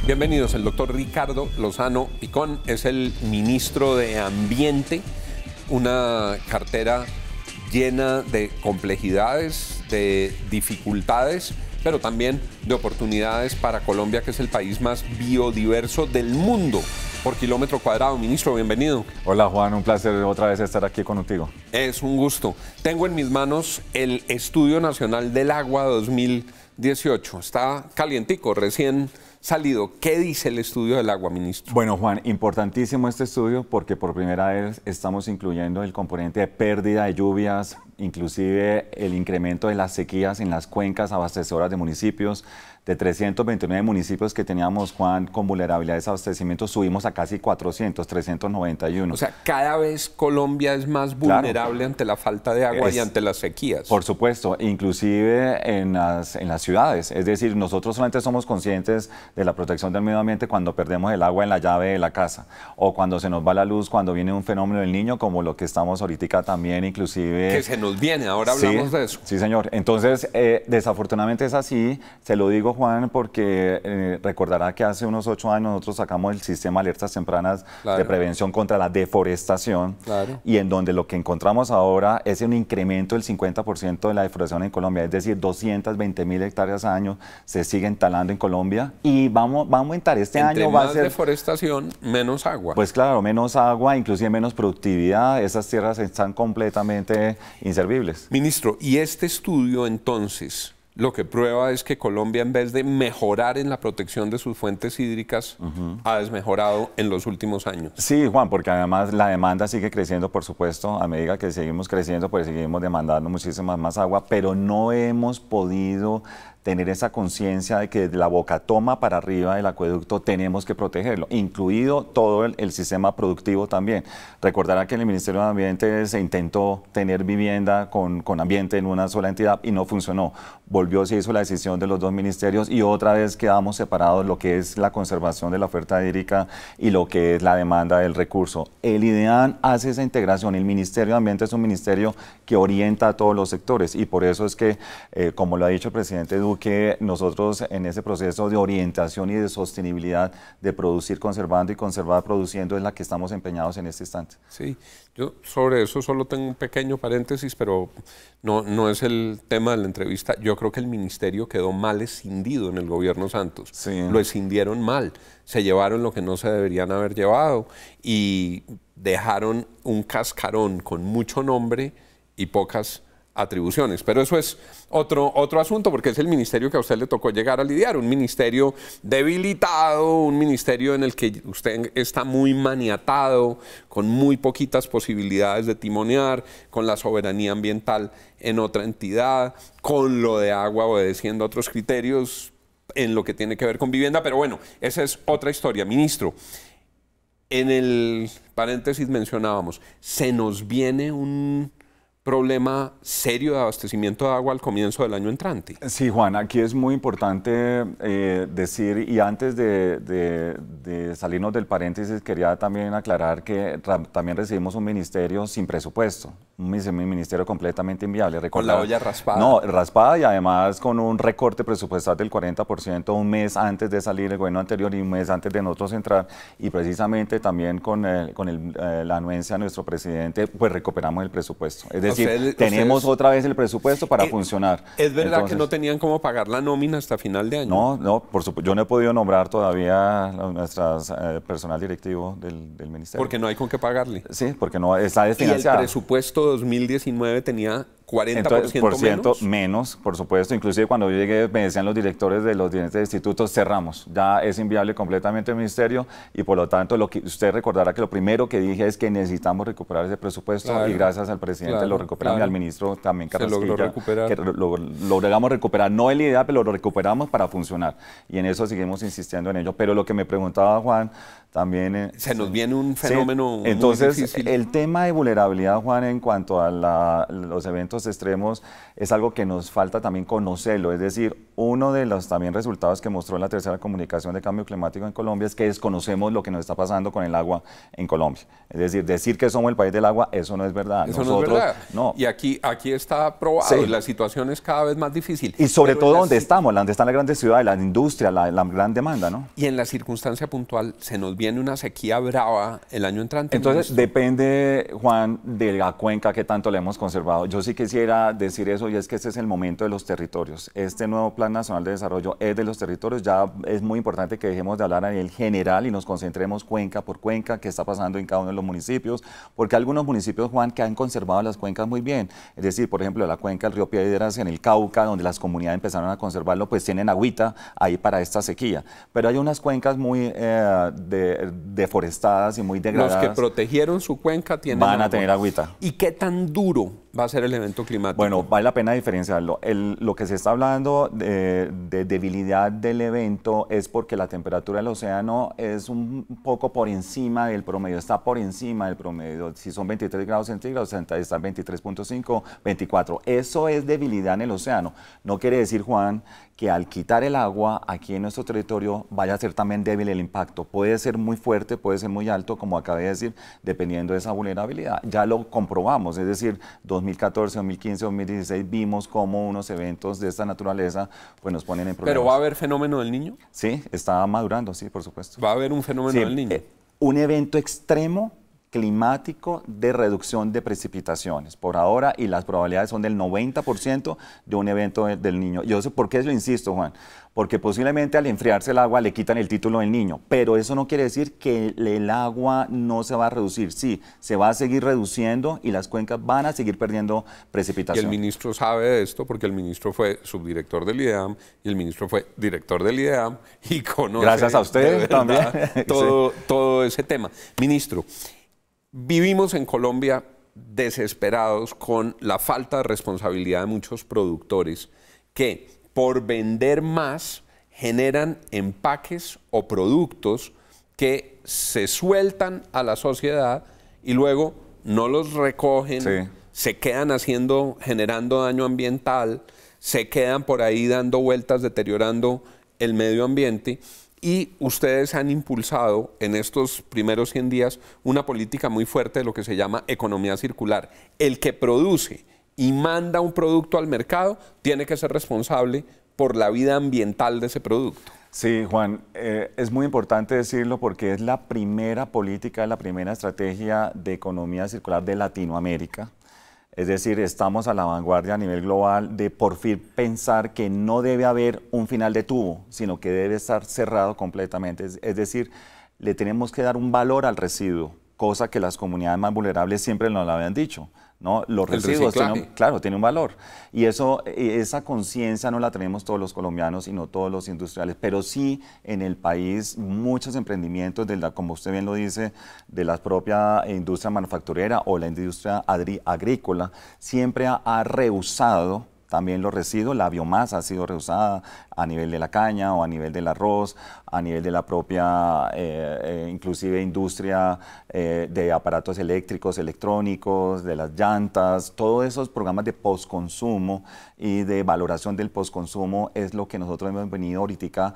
Bienvenidos, el doctor Ricardo Lozano Picón es el ministro de Ambiente, una cartera llena de complejidades, de dificultades, pero también de oportunidades para Colombia, que es el país más biodiverso del mundo por kilómetro cuadrado. Ministro, bienvenido. Hola Juan, un placer otra vez estar aquí contigo. Es un gusto. Tengo en mis manos el Estudio Nacional del Agua 2018. Está calientico, recién salido. ¿Qué dice el Estudio del Agua, ministro? Bueno, Juan, importantísimo este estudio porque por primera vez estamos incluyendo el componente de pérdida de lluvias, inclusive el incremento de las sequías en las cuencas abastecedoras de municipios. De 329 municipios que teníamos, Juan, con vulnerabilidades de abastecimiento, subimos a casi 400, 391. O sea, cada vez Colombia es más vulnerable ante la falta de agua y ante las sequías. Por supuesto, inclusive en las ciudades. Es decir, nosotros solamente somos conscientes de la protección del medio ambiente cuando perdemos el agua en la llave de la casa o cuando se nos va la luz, cuando viene un fenómeno del Niño, como lo que estamos ahorita también, inclusive... Que se nos viene, ahora hablamos de eso. Sí, señor. Entonces, desafortunadamente es así, se lo digo, Juan, porque recordará que hace unos 8 años nosotros sacamos el sistema de alertas tempranas de prevención contra la deforestación, y en donde lo que encontramos ahora es un incremento del 50% de la deforestación en Colombia, es decir, 220.000 hectáreas al año se siguen talando en Colombia y vamos a aumentar este año. Va a ser deforestación, menos agua. Pues claro, menos agua, inclusive menos productividad, esas tierras están completamente inservibles. Ministro, ¿y este estudio entonces lo que prueba es que Colombia, en vez de mejorar en la protección de sus fuentes hídricas, ha desmejorado en los últimos años? Sí, Juan, porque además la demanda sigue creciendo, por supuesto. A medida que seguimos creciendo, pues seguimos demandando muchísima más agua, pero no hemos podido tener esa conciencia de que de la boca toma para arriba del acueducto tenemos que protegerlo, incluido todo el sistema productivo también. Recordará que en el Ministerio de Ambiente se intentó tener vivienda con ambiente en una sola entidad y no funcionó. Se hizo la decisión de los dos ministerios y otra vez quedamos separados lo que es la conservación de la oferta hídrica y lo que es la demanda del recurso. El IDEAN hace esa integración. El Ministerio de Ambiente es un ministerio que orienta a todos los sectores y por eso es que, como lo ha dicho el presidente Duque, que nosotros en ese proceso de orientación y de sostenibilidad de producir conservando y conservar produciendo es la que estamos empeñados en este instante. Sí, yo sobre eso solo tengo un pequeño paréntesis, pero no es el tema de la entrevista. Yo creo que el ministerio quedó mal escindido en el gobierno Santos. Sí. Lo escindieron mal, se llevaron lo que no se deberían haber llevado y dejaron un cascarón con mucho nombre y pocas atribuciones, pero eso es otro asunto, porque es el ministerio que a usted le tocó llegar a lidiar, un ministerio debilitado, un ministerio en el que usted está muy maniatado, con muy poquitas posibilidades de timonear, con la soberanía ambiental en otra entidad, con lo de agua obedeciendo a otros criterios en lo que tiene que ver con vivienda, pero bueno, esa es otra historia. Ministro, en el paréntesis mencionábamos, se nos viene un problema serio de abastecimiento de agua al comienzo del año entrante. Sí, Juan, aquí es muy importante decir, y antes de salirnos del paréntesis, quería también aclarar que también recibimos un ministerio sin presupuesto, un ministerio completamente inviable. ¿Con la olla raspada? No, raspada y además con un recorte presupuestal del 40%, un mes antes de salir el gobierno anterior y un mes antes de nosotros entrar, y precisamente también con la anuencia de nuestro presidente, pues recuperamos el presupuesto. Es decir, tenemos otra vez el presupuesto para funcionar. ¿Es verdad entonces, que no tenían cómo pagar la nómina hasta final de año? No, por supuesto. Yo no he podido nombrar todavía a nuestro personal directivo del ministerio. ¿Porque no hay con qué pagarle? Sí, porque no está desfinanciado. ¿Y el presupuesto 2019 tenía 40% menos, por supuesto. Inclusive cuando yo llegué me decían los directores de los diferentes institutos, cerramos. Ya es inviable completamente el ministerio y por lo tanto lo que usted recordará que lo primero que dije es que necesitamos recuperar ese presupuesto y gracias al presidente lo recuperamos y al ministro también Carrasquilla, que lo logramos recuperar. No es la idea, pero lo recuperamos para funcionar y en eso seguimos insistiendo en ello. Pero lo que me preguntaba Juan también... se nos viene un fenómeno entonces, muy difícil. El tema de vulnerabilidad, Juan, en cuanto a los eventos eventos extremos es algo que nos falta también conocerlo. Es decir, uno de los también resultados que mostró la tercera comunicación de cambio climático en Colombia es que desconocemos lo que nos está pasando con el agua en Colombia. Es decir que somos el país del agua, eso no es verdad. Eso no es verdad. No. Y aquí está probado, sí. Y la situación es cada vez más difícil. Y sobre todo donde estamos, donde están las grandes ciudades, la industria, la gran demanda, ¿no? Y en la circunstancia puntual se nos viene una sequía brava el año entrante. Entonces, depende, Juan, de la cuenca que tanto le hemos conservado. Yo sí quisiera decir eso, y es que este es el momento de los territorios. Este nuevo Plan Nacional de Desarrollo es de los territorios. Ya es muy importante que dejemos de hablar a nivel general y nos concentremos cuenca por cuenca, qué está pasando en cada uno de los municipios, porque hay algunos municipios, Juan, que han conservado las cuencas muy bien. Es decir, por ejemplo, la cuenca del río Piedras en el Cauca, donde las comunidades empezaron a conservarlo, pues tienen agüita ahí para esta sequía. Pero hay unas cuencas muy deforestadas y muy degradadas. Los que protegieron su cuenca van a tener agüita. ¿Y qué tan duro va a ser el evento climático? Bueno, vale la pena diferenciarlo. Lo que se está hablando de debilidad del evento es porque la temperatura del océano es un poco por encima del promedio, está por encima del promedio. Si son 23 grados centígrados, está 23.5, 24. Eso es debilidad en el océano. No quiere decir, Juan, que al quitar el agua aquí en nuestro territorio vaya a ser también débil el impacto. Puede ser muy fuerte, puede ser muy alto, como acabé de decir, dependiendo de esa vulnerabilidad. Ya lo comprobamos, es decir, 2014, 2015, 2016 vimos cómo unos eventos de esta naturaleza pues nos ponen en problemas. ¿Pero va a haber fenómeno del Niño? Sí, está madurando, sí, por supuesto. ¿Va a haber un fenómeno del Niño? Un evento extremo climático de reducción de precipitaciones por ahora, y las probabilidades son del 90% de un evento del Niño. Yo sé por qué lo insisto, Juan, porque posiblemente al enfriarse el agua le quitan el título del Niño, pero eso no quiere decir que el agua no se va a reducir. Sí, se va a seguir reduciendo y las cuencas van a seguir perdiendo precipitación. Y el ministro sabe de esto porque el ministro fue subdirector del IDEAM y el ministro fue director del IDEAM y conoce, gracias a usted también, todo ese tema. Ministro, vivimos en Colombia desesperados con la falta de responsabilidad de muchos productores que por vender más generan empaques o productos que se sueltan a la sociedad y luego no los recogen, sí. Se quedan generando daño ambiental, se quedan por ahí dando vueltas, deteriorando el medio ambiente. Y ustedes han impulsado en estos primeros 100 días una política muy fuerte de lo que se llama economía circular. El que produce y manda un producto al mercado tiene que ser responsable por la vida ambiental de ese producto. Sí, Juan, es muy importante decirlo porque es la primera política, la primera estrategia de economía circular de Latinoamérica. Es decir, estamos a la vanguardia a nivel global de por fin pensar que no debe haber un final de tubo, sino que debe estar cerrado completamente. Es decir, le tenemos que dar un valor al residuo, cosa que las comunidades más vulnerables siempre nos lo habían dicho, ¿no? Los residuos tienen un valor. Y esa conciencia no la tenemos todos los colombianos y no todos los industriales, pero sí en el país muchos emprendimientos, como usted bien lo dice, de la propia industria manufacturera o la industria agrícola, siempre ha rehusado también los residuos. La biomasa ha sido reusada a nivel de la caña o a nivel del arroz, a nivel de la propia, inclusive industria de aparatos eléctricos, electrónicos, de las llantas. Todos esos programas de postconsumo y de valoración del postconsumo es lo que nosotros hemos venido ahorita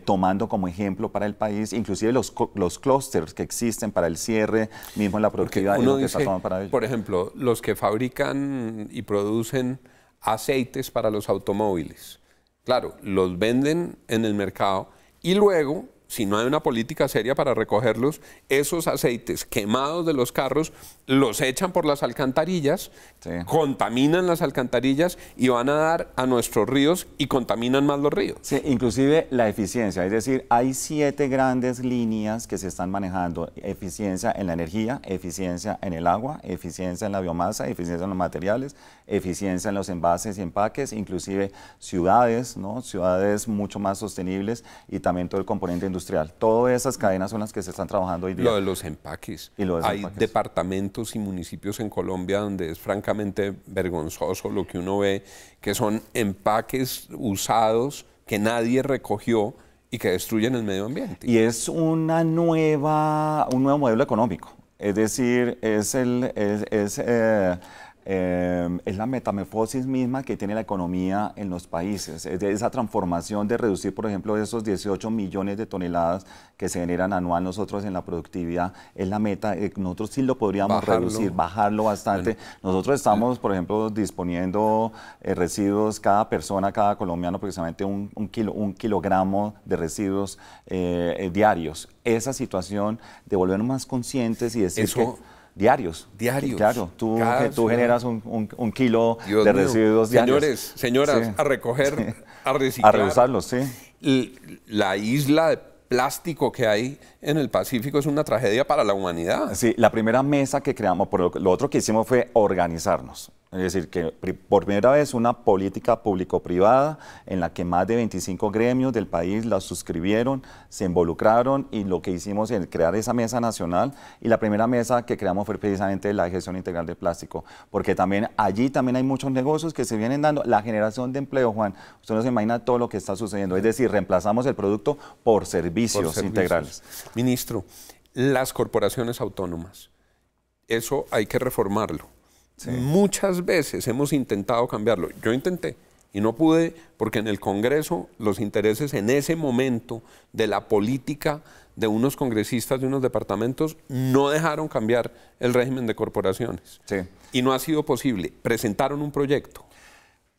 tomando como ejemplo para el país, inclusive los clústeres que existen para el cierre, mismo la productividad y lo que está tomando para ello. Por ejemplo, los que fabrican y producen aceites para los automóviles. Claro, los venden en el mercado y luego, si no hay una política seria para recogerlos, esos aceites quemados de los carros los echan por las alcantarillas, sí. Contaminan las alcantarillas y van a dar a nuestros ríos y contaminan más los ríos. Sí, inclusive la eficiencia, es decir, hay 7 grandes líneas que se están manejando: eficiencia en la energía, eficiencia en el agua, eficiencia en la biomasa, eficiencia en los materiales, eficiencia en los envases y empaques, inclusive ciudades, ¿no? Ciudades mucho más sostenibles y también todo el componente industrial. Todas esas cadenas son las que se están trabajando hoy día. Lo de los empaques. Hay departamentos y municipios en Colombia donde es francamente vergonzoso lo que uno ve, que son empaques usados que nadie recogió y que destruyen el medio ambiente. Y es un nuevo modelo económico. Es decir, es la metamorfosis misma que tiene la economía en los países, es de esa transformación de reducir, por ejemplo, esos 18 millones de toneladas que se generan anual nosotros en la productividad, es la meta, nosotros sí lo podríamos reducir, bajarlo bastante. Bueno, nosotros estamos, por ejemplo, disponiendo residuos, cada persona, cada colombiano, aproximadamente un kilogramo de residuos diarios. Esa situación de volvernos más conscientes y decir que... Diarios. Claro, tú generas un kilo de residuos diarios. Señoras, sí. A recoger, sí. A reciclar. A reusarlos, sí. La isla de plástico que hay en el Pacífico es una tragedia para la humanidad. Sí, la primera mesa que creamos, lo otro que hicimos fue organizarnos. Es decir, que por primera vez una política público-privada en la que más de 25 gremios del país la suscribieron, se involucraron y lo que hicimos es crear esa mesa nacional y la primera mesa que creamos fue precisamente la gestión integral de plástico, porque allí también hay muchos negocios que se vienen dando, la generación de empleo, Juan, usted no se imagina todo lo que está sucediendo, es decir, reemplazamos el producto por servicios integrales. Ministro, las corporaciones autónomas, eso hay que reformarlo. Sí. Muchas veces hemos intentado cambiarlo. Yo intenté y no pude porque en el Congreso los intereses en ese momento de la política de unos congresistas de unos departamentos no dejaron cambiar el régimen de corporaciones. Sí. Y no ha sido posible. Presentaron un proyecto.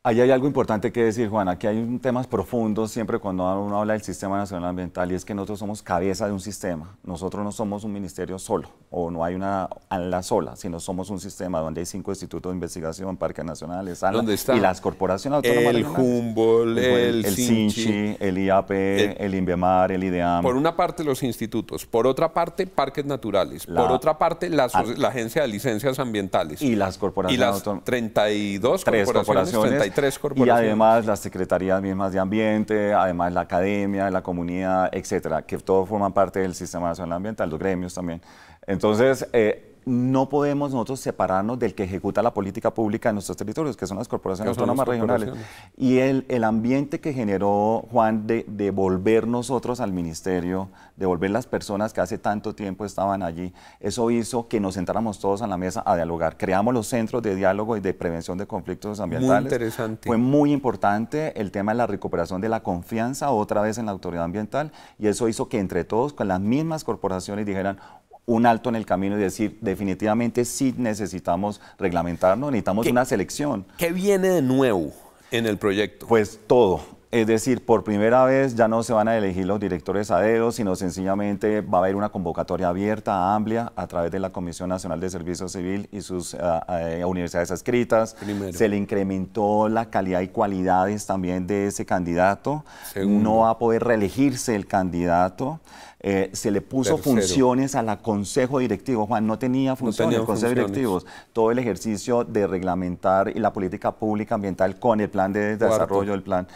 Ahí hay algo importante que decir, Juan. Aquí hay temas profundos siempre cuando uno habla del Sistema Nacional Ambiental y es que nosotros somos cabeza de un sistema. Nosotros no somos un ministerio solo o no hay una ala sola, sino somos un sistema donde hay 5 institutos de investigación, parques nacionales, y las corporaciones autónomas regionales. El Humboldt, el CINCHI, el IAP, el INVEMAR, el IDEAM. Por una parte los institutos, por otra parte parques naturales, por otra parte la Agencia de Licencias Ambientales. Y las corporaciones autónomas. 32 corporaciones. 3 corporaciones. Y además las secretarías mismas de ambiente, además la academia, la comunidad, etcétera, que todos forman parte del Sistema Nacional Ambiental, los gremios también. Entonces, no podemos nosotros separarnos del que ejecuta la política pública en nuestros territorios, que son las corporaciones autónomas regionales. Y el ambiente que generó, Juan, de volver nosotros al ministerio, de volver las personas que hace tanto tiempo estaban allí, eso hizo que nos sentáramos todos a la mesa a dialogar. Creamos los centros de diálogo y de prevención de conflictos ambientales. Muy interesante. Fue muy importante el tema de la recuperación de la confianza otra vez en la autoridad ambiental y eso hizo que entre todos, con las mismas corporaciones, dijeran un alto en el camino y decir, definitivamente sí necesitamos reglamentarnos, necesitamos una selección. ¿Qué viene de nuevo en el proyecto? Pues todo. Es decir, por primera vez ya no se van a elegir los directores a dedo, sino sencillamente va a haber una convocatoria abierta, amplia, a través de la Comisión Nacional de Servicio Civil y sus universidades adscritas. Se le incrementó la calidad y cualidades también de ese candidato. No va a poder reelegirse el candidato. Se le puso funciones a la Consejo Directivo. Juan, no tenía funciones el Consejo Directivo. Todo el ejercicio de reglamentar y la política pública ambiental con el plan de desarrollo, el plan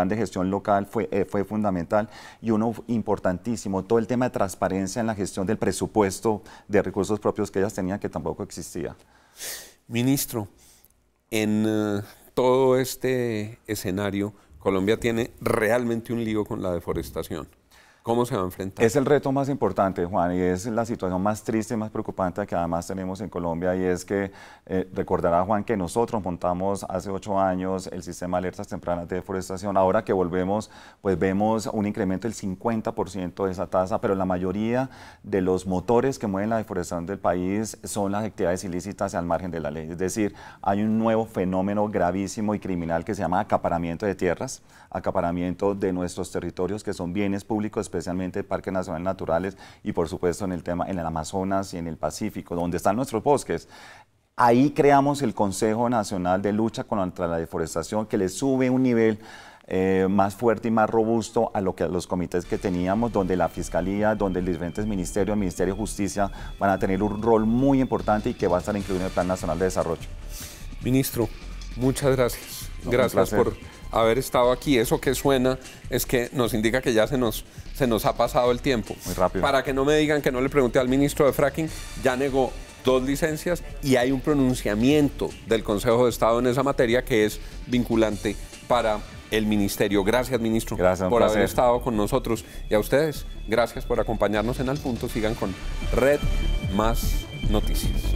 de gestión local fue fundamental. Y uno importantísimo, todo el tema de transparencia en la gestión del presupuesto de recursos propios que ellas tenían, que tampoco existía. Ministro, en todo este escenario, Colombia tiene realmente un lío con la deforestación. ¿Cómo se va a enfrentar? Es el reto más importante, Juan, y es la situación más triste y más preocupante que además tenemos en Colombia, y es que recordará, Juan, que nosotros montamos hace 8 años el sistema de alertas tempranas de deforestación. Ahora que volvemos, pues vemos un incremento del 50% de esa tasa, pero la mayoría de los motores que mueven la deforestación del país son las actividades ilícitas al margen de la ley. Es decir, hay un nuevo fenómeno gravísimo y criminal que se llama acaparamiento de tierras, acaparamiento de nuestros territorios que son bienes públicos, especialmente parques nacionales naturales y por supuesto en el Amazonas y en el Pacífico, donde están nuestros bosques. Ahí creamos el Consejo Nacional de Lucha contra la Deforestación, que le sube un nivel más fuerte y más robusto a los comités que teníamos, donde la Fiscalía, donde los diferentes ministerios, el Ministerio de Justicia van a tener un rol muy importante y que va a estar incluido en el Plan Nacional de Desarrollo. Ministro, muchas gracias. Gracias por haber estado aquí. Eso que suena es que nos indica que ya se nos ha pasado el tiempo. Muy rápido. Para que no me digan que no le pregunté al ministro de Fracking, ya negó 2 licencias y hay un pronunciamiento del Consejo de Estado en esa materia que es vinculante para el ministerio. Gracias, ministro, por haber estado con nosotros. Y a ustedes, gracias por acompañarnos en Al Punto. Sigan con Red Más Noticias.